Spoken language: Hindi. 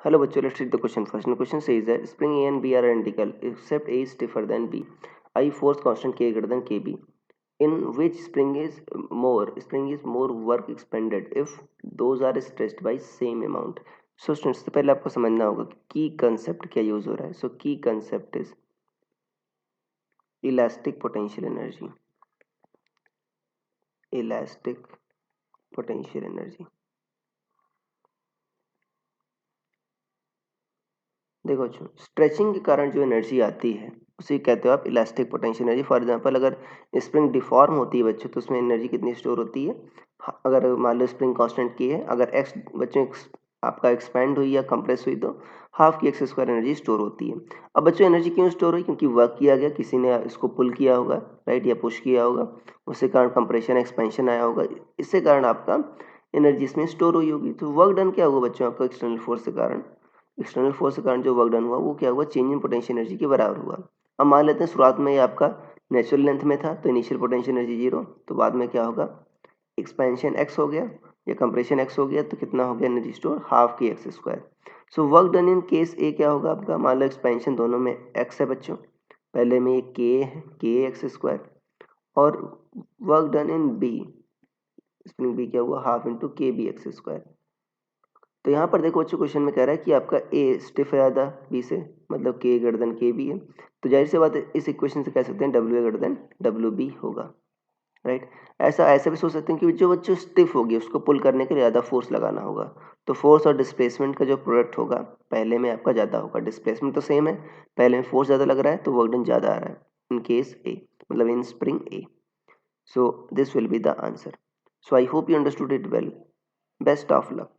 Hello bachcho, let's read the question first. The question says that spring A and B are identical except A is stiffer than B. I force constant K greater than KB. In which spring is more work expended if those are stressed by same amount. So students, तो पहले आपको समझना होगा कि की कंसेप्ट क्या यूज हो रहा है. सो की concept is elastic potential energy. Elastic potential energy. देखो बच्चों, स्ट्रेचिंग के कारण जो एनर्जी आती है उसे कहते हो आप elastic potential energy. For example अगर स्प्रिंग डिफॉर्म होती है बच्चों तो उसमें एनर्जी कितनी स्टोर होती है. अगर मान लो स्प्रिंग कांस्टेंट की है, अगर एक्स बच्चों आपका एक्सपैंड हुई या कंप्रेस हुई तो हाफ की एक्स स्क्वायर एनर्जी स्टोर होती है. अब बच्चों एनर्जी क्यों स्टोर हुई? क्योंकि वर्क किया गया, किसी ने इसको पुल किया होगा, राइट, या पुश किया होगा, उसके कारण कंप्रेशन एक्सपेंशन आया होगा, इससे कारण आपका एनर्जी इसमें स्टोर हुई होगी. तो वर्क डन क्या होगा बच्चों आपका एक्सटर्नल फोर्स के कारण. एक्सटर्नल फोर्स के कारण जो वर्क डन हुआ वो क्या हुआ? चेंज इन पोटेंशियल एनर्जी के बराबर हुआ. अब मान लेते हैं शुरुआत में ये आपका नेचुरल लेंथ में था तो इनिशियल पोटेंशियल एनर्जी 0, तो बाद में क्या होगा? एक्सपेंशन एक्स हो गया या कंप्रेशन एक्स हो गया तो कितना हो गया एनर्जी स्टोर? हाफ की x square. So work done in case A क्या होगा आपका? मान लो एक्सपेंशन दोनों में एक्स है बच्चों, पहले में ये के एक्स स्क्वायर, और work done in B, spring B क्या हुआ? Half into K B x square. तो यहाँ पर देखो बच्चों क्वेश्चन में कह रहा है कि आपका ए स्टिफ है ज़्यादा बी से, मतलब के ग्रेटर देन के बी है, तो जाहिर सी बात है इस इक्वेशन से कह सकते हैं W A greater than W B होगा, राइट. ऐसा ऐसे भी सोच सकते हैं कि जो बच्चों स्टिफ होगी उसको पुल करने के लिए ज़्यादा फोर्स लगाना होगा, तो फोर्स और डिस्प्लेसमेंट का जो प्रोडक्ट होगा पहले में आपका ज़्यादा होगा. डिस्प्लेसमेंट तो सेम है, पहले में फोर्स ज़्यादा लग रहा है तो वर्क डन ज़्यादा आ रहा है इन केस ए, मतलब इन spring A. So this will be the answer. So I hope you understood it well. Best of luck.